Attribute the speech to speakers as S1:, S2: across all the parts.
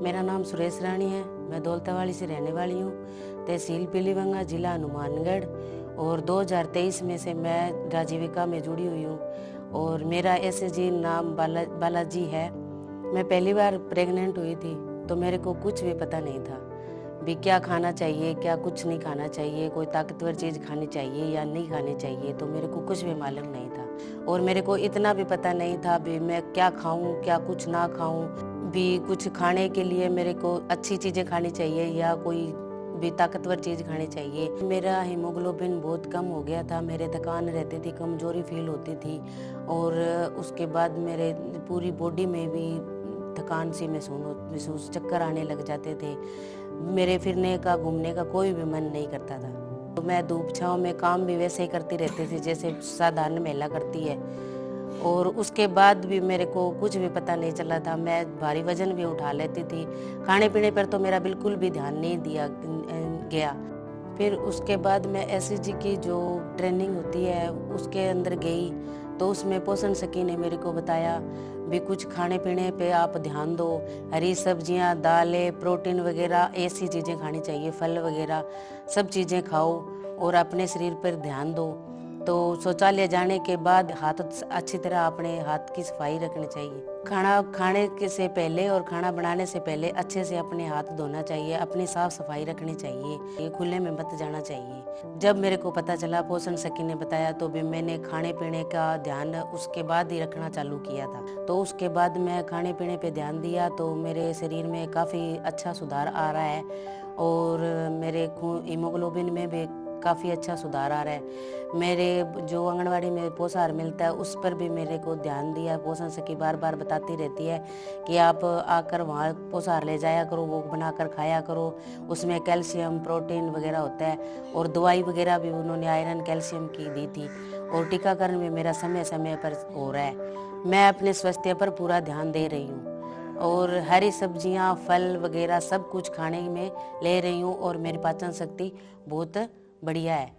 S1: मेरा नाम सुरेश रानी है। मैं दौलतावाली से रहने वाली हूँ। तहसील पीलीभंगा, जिला हनुमानगढ़। और 2023 में से मैं राजीविका में जुड़ी हुई हूँ और मेरा एसएचजी नाम बालाजी है। मैं पहली बार प्रेग्नेंट हुई थी तो मेरे को कुछ भी पता नहीं था भी क्या खाना चाहिए, क्या कुछ नहीं खाना चाहिए, कोई ताकतवर चीज़ खानी चाहिए या नहीं खानी चाहिए, तो मेरे को कुछ भी मालूम नहीं था। और मेरे को इतना भी पता नहीं था भी मैं क्या खाऊं, क्या कुछ ना खाऊं, भी कुछ खाने के लिए मेरे को अच्छी चीज़ें खानी चाहिए या कोई भी ताकतवर चीज़ खानी चाहिए। मेरा हीमोग्लोबिन बहुत कम हो गया था, मेरे थकान रहती थी, कमजोरी फील होती थी और उसके बाद मेरे पूरी बॉडी में भी थकान सी महसूस, चक्कर आने लग जाते थे। मेरे फिरने का, घूमने का कोई भी मन नहीं करता था। तो मैं धूप छाँव में काम भी वैसे ही करती रहती थी जैसे साधारण महिला करती है। और उसके बाद भी मेरे को कुछ भी पता नहीं चला था। मैं भारी वजन भी उठा लेती थी। खाने पीने पर तो मेरा बिल्कुल भी ध्यान नहीं दिया गया। फिर उसके बाद मैं एसएचजी की जो ट्रेनिंग होती है उसके अंदर गई तो उसमें पोषण सखी ने मेरे को बताया भी कुछ खाने पीने पे आप ध्यान दो, हरी सब्जियां, दालें, प्रोटीन वगैरह ऐसी चीज़ें खानी चाहिए, फल वगैरह सब चीज़ें खाओ और अपने शरीर पर ध्यान दो। तो शौचालय जाने के बाद हाथ अच्छी तरह अपने हाथ की सफाई रखनी चाहिए। खाना खाने के से पहले और खाना बनाने से पहले अच्छे से अपने हाथ धोना चाहिए, अपनी साफ सफाई रखनी चाहिए, ये खुले में मत जाना चाहिए। जब मेरे को पता चला, पोषण सखी ने बताया, तो भी मैंने खाने पीने का ध्यान उसके बाद ही रखना चालू किया था। तो उसके बाद मैं खाने पीने पे ध्यान दिया तो मेरे शरीर में काफ़ी अच्छा सुधार आ रहा है और मेरे हीमोग्लोबिन में भी काफ़ी अच्छा सुधार आ रहा है। मेरे जो आंगनवाड़ी में पोषाहार मिलता है उस पर भी मेरे को ध्यान दिया। पोषण सखी बार बार बताती रहती है कि आप आकर वहाँ पोषाहार ले जाया करो, वो बनाकर खाया करो, उसमें कैल्शियम, प्रोटीन वगैरह होता है। और दवाई वगैरह भी उन्होंने आयरन, कैल्शियम की दी थी। और टीकाकरण भी मेरा समय समय पर हो रहा है। मैं अपने स्वास्थ्य पर पूरा ध्यान दे रही हूँ और हरी सब्जियाँ, फल वगैरह सब कुछ खाने में ले रही हूँ और मेरी पाचन शक्ति बहुत बढ़िया है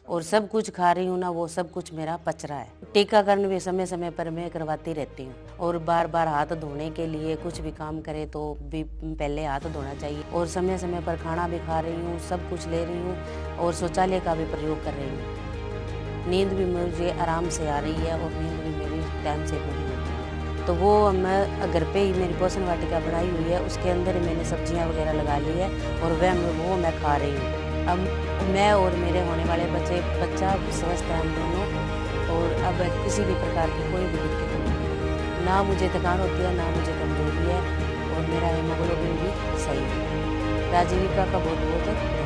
S1: और सब कुछ खा रही हूँ ना, वो सब कुछ मेरा पच रहा है। टीकाकरण भी समय समय पर मैं करवाती रहती हूँ और बार बार हाथ धोने के लिए कुछ भी काम करे तो भी पहले हाथ धोना चाहिए। और समय समय पर खाना भी खा रही हूँ, सब कुछ ले रही हूँ और शौचालय का भी प्रयोग कर रही हूँ। नींद भी मुझे आराम से आ रही है और नींद भी मेरी टाइम से पूरी होती है। तो वो मैं घर पे ही मेरी पोषण वाटिका बनाई हुई है, उसके अंदर ही मैंने सब्जियाँ वगैरह लगा ली है और वो मैं खा रही हूँ। अब मैं और मेरे होने वाले बच्चा स्वस्थ है हम दोनों और अब किसी भी प्रकार की कोई भी दिक्कत नहीं है। ना मुझे थकान होती है, ना मुझे कमजोरी है और मेरा हीमोग्लोबिन भी सही है। राजीविका का बहुत बहुत